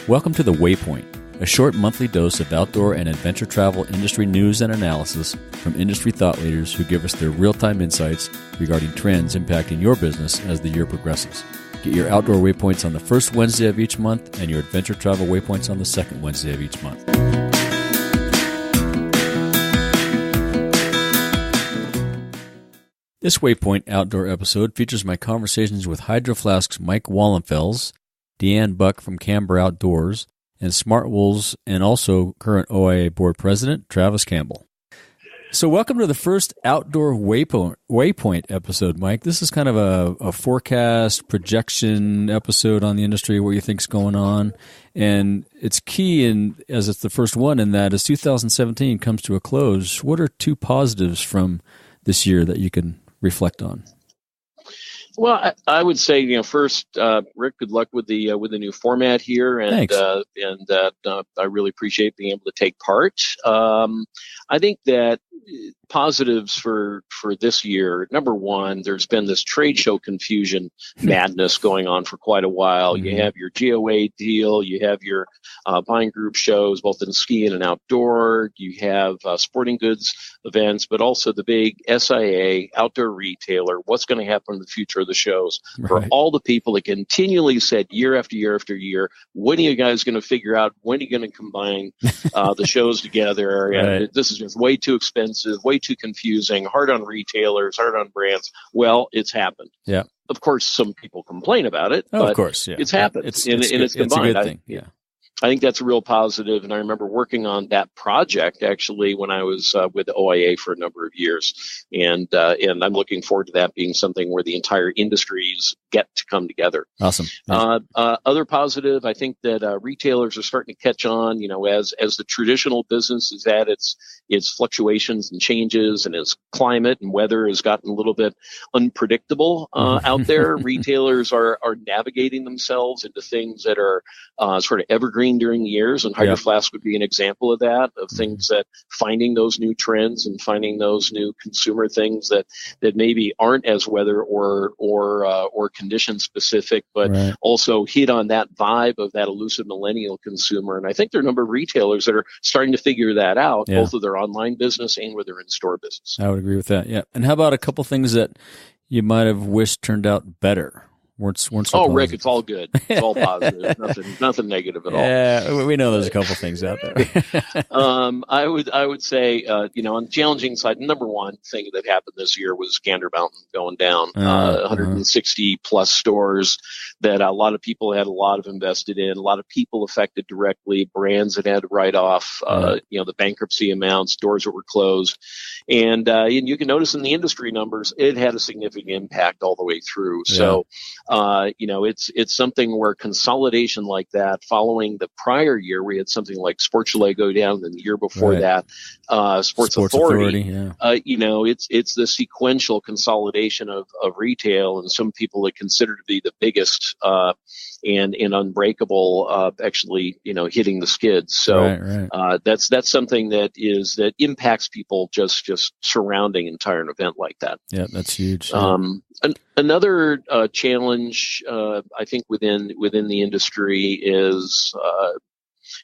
Welcome to the Waypoint, a short monthly dose of outdoor and adventure travel industry news and analysis from industry thought leaders who give us their real-time insights regarding trends impacting your business as the year progresses. Get your outdoor waypoints on the first Wednesday of each month and your adventure travel waypoints on the second Wednesday of each month. This Waypoint Outdoor episode features my conversations with Hydro Flask's Mike Wallenfels, Deanne Buck from Camber Outdoors, and Smart Wolves, and also current OIA board president, Travis Campbell. So welcome to the first Outdoor Waypoint episode, Mike. This is kind of a forecast projection episode on the industry, what you think's going on. And it's key, as it's the first one, in that as 2017 comes to a close, what are two positives from this year that you can reflect on? Well, I would say, first, Rick, good luck with the new format here, and I really appreciate being able to take part. I think that positives for this year, number one, there's been this trade show confusion madness going on for quite a while. Mm-hmm. You have your GOA deal, you have your buying group shows, both in skiing and outdoor. You have sporting goods events, but also the big SIA outdoor retailer. What's going to happen in the future of the shows? Right. For all the people that continually said year after year after year, when are you guys going to figure out, when are you going to combine the shows together? Right. This is just way too expensive, way too confusing, hard on retailers, hard on brands. Well, it's happened. Yeah. Of course, some people complain about it, but of course, yeah. It's happened. It's combined. It's a good thing. Yeah. I think that's a real positive, and I remember working on that project actually when I was with OIA for a number of years, and I'm looking forward to that being something where the entire industries get to come together. Awesome. Other positive, I think that retailers are starting to catch on. As the traditional business is at its fluctuations and changes, and as climate and weather has gotten a little bit unpredictable out there, retailers are navigating themselves into things that are sort of evergreen during the years, and Hydro Flask would be an example of that, of things that finding those new trends and finding those new consumer things that maybe aren't as weather or condition specific, but also hit on that vibe of that elusive millennial consumer. And I think there are a number of retailers that are starting to figure that out, both with their online business and with their in-store business. I would agree with that. Yeah. And how about a couple things that you might have wished turned out better? Weren't so positive. Rick, it's all good. It's all positive. nothing negative at all. Yeah, we know there's a couple things out there. I would say, on the challenging side, number one thing that happened this year was Gander Mountain going down. 160 plus stores that a lot of people had a lot of invested in, a lot of people affected directly, brands that had to write off, the bankruptcy amounts, doors that were closed. And you can notice in the industry numbers, it had a significant impact all the way through. Yeah. So, it's something where consolidation like that, following the prior year, we had something like Sports Chalet go down, and the year before that, Sports Authority. It's the sequential consolidation of retail, and some people that consider to be the biggest and unbreakable, actually, hitting the skids. So that's something that impacts people just surrounding an entire event like that. Yeah, that's huge. Another challenge, I think, within the industry is,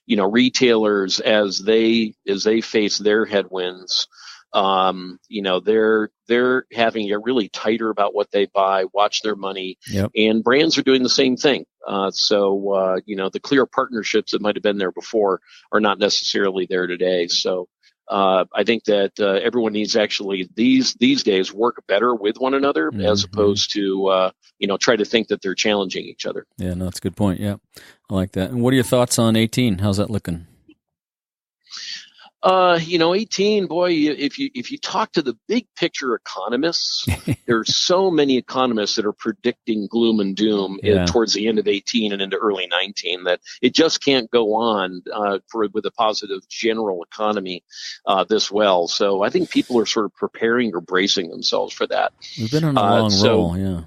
retailers as they face their headwinds. They're having to get really tighter about what they buy, watch their money, and brands are doing the same thing. So the clear partnerships that might have been there before are not necessarily there today. So I think that everyone needs actually these days work better with one another, as opposed to try to think that they're challenging each other. Yeah, no, that's a good point. Yeah, I like that. And what are your thoughts on 18? How's that looking? 18, boy, if you talk to the big picture economists, there's so many economists that are predicting gloom and doom towards the end of 18 and into early 19 that it just can't go on with a positive general economy this well. So I think people are sort of preparing or bracing themselves for that. We've been on a long roll, yeah.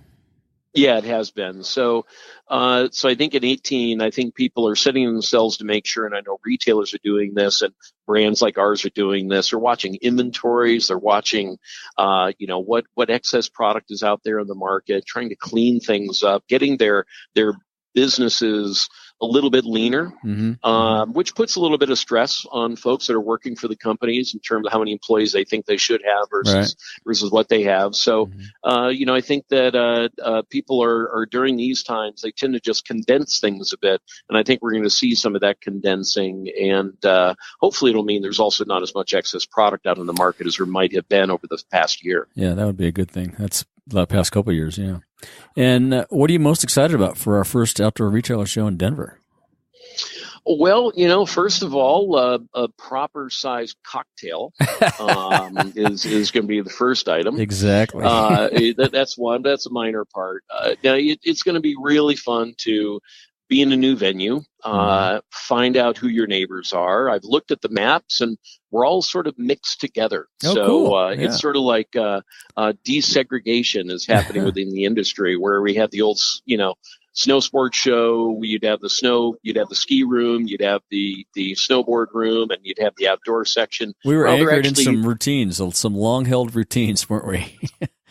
Yeah, it has been. So I think in 18, I think people are setting themselves to make sure, and I know retailers are doing this, and brands like ours are doing this. They're watching inventories. They're watching, what excess product is out there in the market, trying to clean things up, getting their businesses a little bit leaner, which puts a little bit of stress on folks that are working for the companies in terms of how many employees they think they should have versus what they have. So, I think that people are during these times, they tend to just condense things a bit. And I think we're going to see some of that condensing. And hopefully it'll mean there's also not as much excess product out in the market as there might have been over the past year. Yeah, that would be a good thing. That's the past couple of years, yeah. And what are you most excited about for our first outdoor retailer show in Denver? Well, first of all, a proper sized cocktail is going to be the first item. Exactly. That's one. That's a minor part. Now, it's going to be really fun to be in a new venue, find out who your neighbors are. I've looked at the maps, and we're all sort of mixed together. Cool. It's sort of like desegregation is happening within the industry, where we have the old, snow sports show. You'd have the ski room, you'd have the snowboard room, and you'd have the outdoor section. We were anchored in some routines, some long-held routines, weren't we?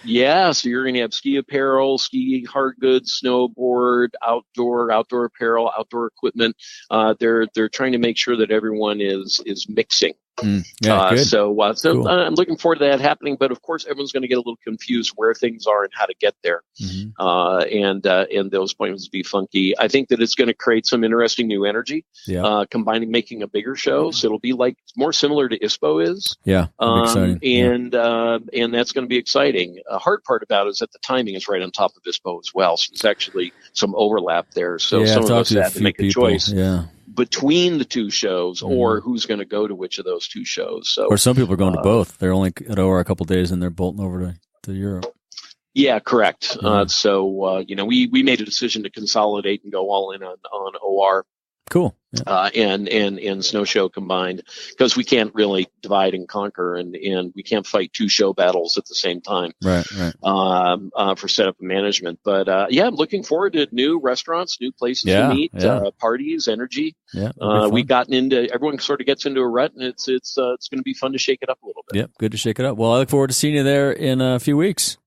Yeah, so you're going to have ski apparel, ski hard goods, snowboard, outdoor apparel, outdoor equipment. They're trying to make sure that everyone is mixing. Good. So cool. I'm looking forward to that happening. But of course, everyone's going to get a little confused where things are and how to get there. And those appointments will be funky. I think that it's going to create some interesting new energy, making a bigger show. So it'll be like more similar to ISPO is. Yeah, exciting. And that's going to be exciting. A hard part about it is that the timing is right on top of ISPO as well. So there's actually some overlap there. So some of us have to make a choice. Yeah. Between the two shows, or who's going to go to which of those two shows. So, or some people are going to both. They're only at OR a couple of days, and they're bolting over to Europe. Yeah, correct. We made a decision to consolidate and go all in on OR. Cool. And Snow Show combined, because we can't really divide and conquer, and we can't fight two show battles at the same time. Right. For setup and management. But I'm looking forward to new restaurants, new places to meet, parties, energy. Yeah. Everyone sort of gets into a rut, and it's going to be fun to shake it up a little bit. Yep. Good to shake it up. Well, I look forward to seeing you there in a few weeks.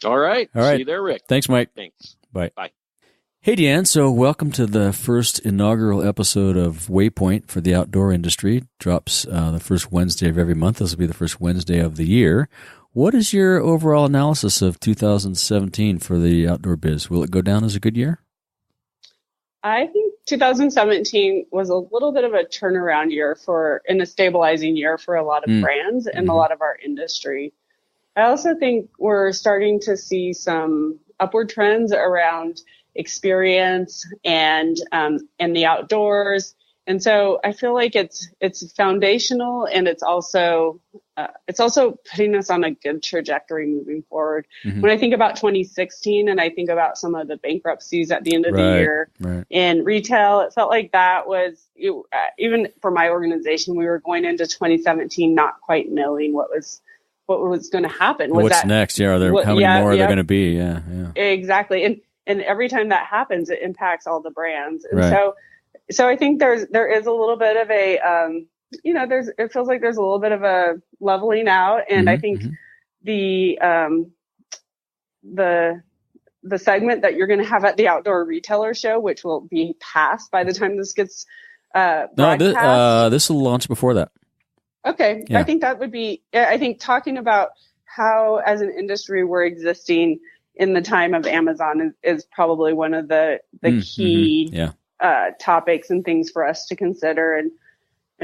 All right. See you there, Rick. Thanks, Mike. Thanks. Bye. Bye. Hey, Deanne. So welcome to the first inaugural episode of Waypoint for the outdoor industry. Drops the first Wednesday of every month. This will be the first Wednesday of the year. What is your overall analysis of 2017 for the outdoor biz? Will it go down as a good year? I think 2017 was a little bit of a turnaround year and a stabilizing year for a lot of brands and a lot of our industry. I also think we're starting to see some upward trends around experience and the outdoors. And so I feel like it's foundational, and it's also putting us on a good trajectory moving forward. When I think about 2016 and I think about some of the bankruptcies at the end of the year in retail, it felt like that was, even for my organization, we were going into 2017 not quite knowing what was going to happen. What's next? Yeah, how many more are there going to be? Yeah. Exactly. And every time that happens, it impacts all the brands. And so I think there is a little bit of a, it feels like there's a little bit of a leveling out. And I think the segment that you're going to have at the Outdoor Retailer Show, which will be past by the time this gets broadcast. No, this will launch before that. Okay. Yeah. I think that would be, I think talking about how as an industry we're existing in the time of Amazon is probably one of the key topics and things for us to consider and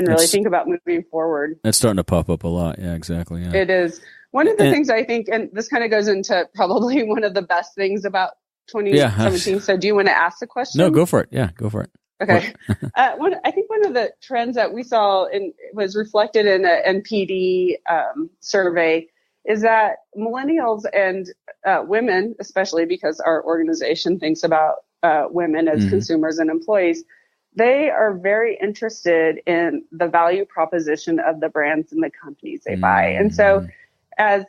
really think about moving forward. That's starting to pop up a lot. Yeah, exactly. Yeah. It is. One of the things I think, and this kind of goes into probably one of the best things about 2017. So do you want to ask the question? No, go for it. Yeah, go for it. Okay. I think one of the trends that we saw and was reflected in an NPD survey is that millennials and women, especially because our organization thinks about women as consumers and employees, they are very interested in the value proposition of the brands and the companies they buy. And so as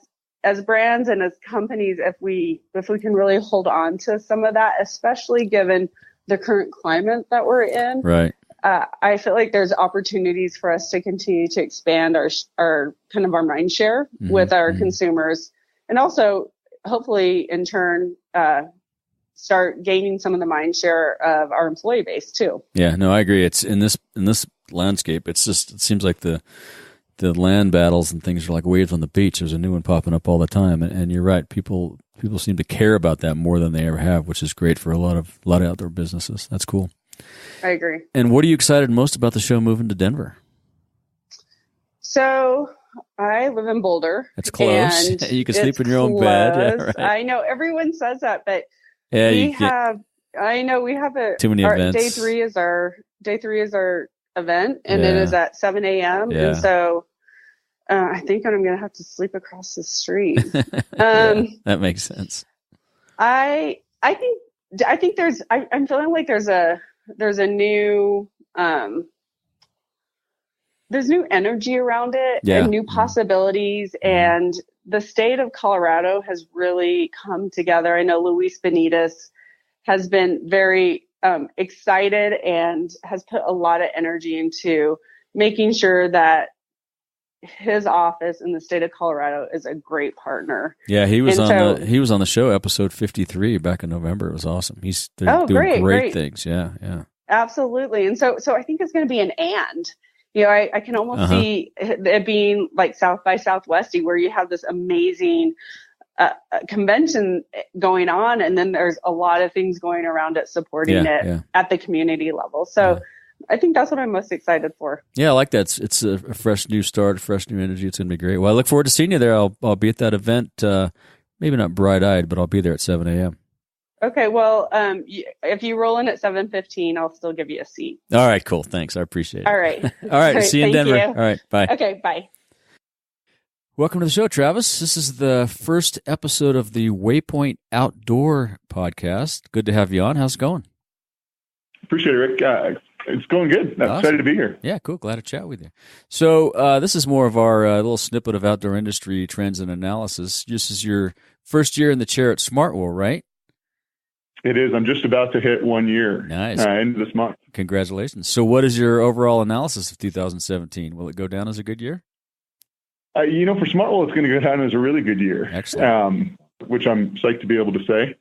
brands and as companies, if we can really hold on to some of that, especially given the current climate that we're in, right. I feel like there's opportunities for us to continue to expand our kind of our mind share with our consumers, and also hopefully in turn start gaining some of the mind share of our employee base too. Yeah, no, I agree. It's in this landscape. It seems like the land battles and things are like waves on the beach. There's a new one popping up all the time, and you're right. People seem to care about that more than they ever have, which is great for a lot of outdoor businesses. That's cool. I agree. And what are you excited most about the show moving to Denver? So I live in Boulder. It's close. And you can sleep in your own bed. Yeah, right. I know everyone says that, but yeah, we have too many events. Day three is our event, and it is at 7 a.m. Yeah. And so I think I'm going to have to sleep across the street. That makes sense. I think I'm feeling like there's a new there's new energy around it and new possibilities. And the state of Colorado has really come together. I know Luis Benitez has been very excited and has put a lot of energy into making sure that his office in the state of Colorado is a great partner. Yeah, he was on the show, episode 53 back in November. It was awesome. They're doing great things. Yeah. Absolutely. And so I think it's going to be an and. You know, I can almost see it being like South by Southwest, where you have this amazing convention going on, and then there's a lot of things going around it supporting it at the community level. So I think that's what I'm most excited for. Yeah, I like that. It's a fresh new start, a fresh new energy. It's going to be great. Well, I look forward to seeing you there. I'll be at that event, maybe not bright-eyed, but I'll be there at 7 a.m. Okay, well, if you roll in at 7:15, I'll still give you a seat. All right, cool. Thanks. I appreciate it. All right. All right. See you in Denver. You. All right. Bye. Okay, bye. Welcome to the show, Travis. This is the first episode of the Waypoint Outdoor podcast. Good to have you on. How's it going? Appreciate it, Rick. It's going good. I'm excited to be here. Yeah, cool. Glad to chat with you. So this is more of our little snippet of outdoor industry trends and analysis. This is your first year in the chair at Smartwool, right? It is. I'm just about to hit 1 year. Nice. End of this month. Congratulations. So what is your overall analysis of 2017? Will it go down as a good year? For Smartwool, it's going to go down as a really good year. Excellent. Which I'm psyched to be able to say,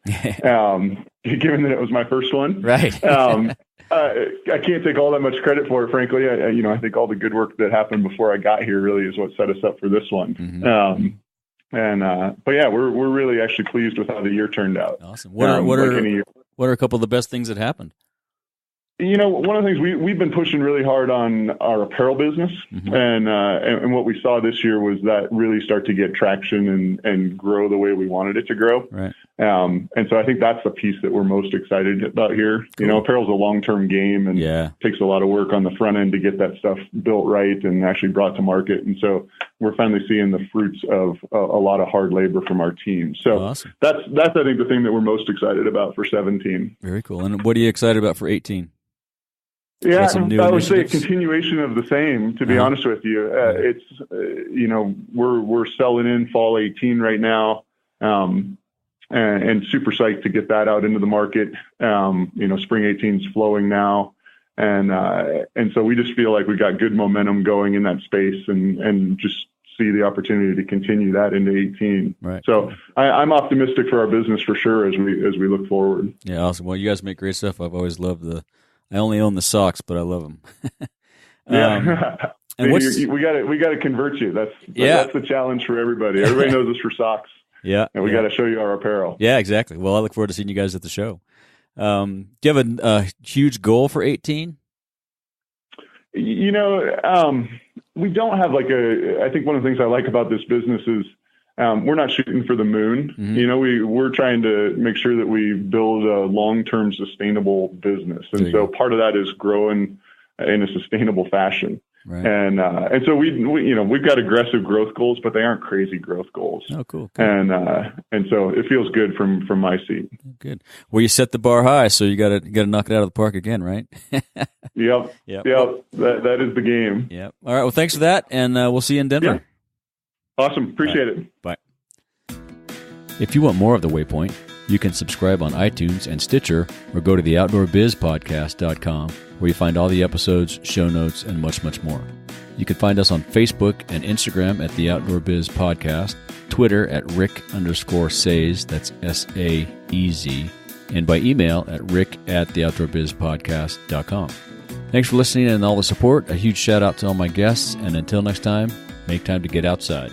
given that it was my first one. Right. I can't take all that much credit for it, frankly. I think all the good work that happened before I got here really is what set us up for this one. Mm-hmm. But yeah, we're really actually pleased with how the year turned out. Awesome. What are a couple of the best things that happened? One of the things we've been pushing really hard on our apparel business, and what we saw this year was that really start to get traction and grow the way we wanted it to grow. Right. And so I think that's the piece that we're most excited about here. Cool. Apparel's a long-term game and takes a lot of work on the front end to get that stuff built right and actually brought to market. And so we're finally seeing the fruits of a lot of hard labor from our team. So awesome. That's I think the thing that we're most excited about for 17. Very cool. And what are you excited about for 18? Yeah, I would say a continuation of the same, to be honest with you. It's, we're selling in fall 18 right now, and super psyched to get that out into the market. Spring 18 is flowing now. And so we just feel like we got good momentum going in that space and just see the opportunity to continue that into 18. Right. So I'm optimistic for our business for sure as we look forward. Yeah, awesome. Well, you guys make great stuff. I've always loved I only own the socks, but I love them. And we got to convert you. That's the challenge for everybody. Everybody knows us for socks. Yeah. And we got to show you our apparel. Yeah, exactly. Well, I look forward to seeing you guys at the show. Do you have a huge goal for 18? We don't have I think one of the things I like about this business is we're not shooting for the moon. Mm-hmm. We're trying to make sure that we build a long-term sustainable business. And so part of that is growing in a sustainable fashion. Right. And so we've got aggressive growth goals, but they aren't crazy growth goals. Oh, cool. And so it feels good from my seat. Good. Well, you set the bar high, so you got to knock it out of the park again, right? Yep. That is the game. Yep. All right. Well, thanks for that, and we'll see you in Denver. Yeah. Awesome. Appreciate it. Bye. If you want more of The Waypoint, you can subscribe on iTunes and Stitcher or go to the outdoorbizpodcast.com where you find all the episodes, show notes, and much, much more. You can find us on Facebook and Instagram at the Outdoor Biz Podcast, Twitter at Rick_Saez, that's SAEZ, and by email at rick@theoutdoorbizpodcast.com. Thanks for listening and all the support. A huge shout out to all my guests, and until next time, make time to get outside.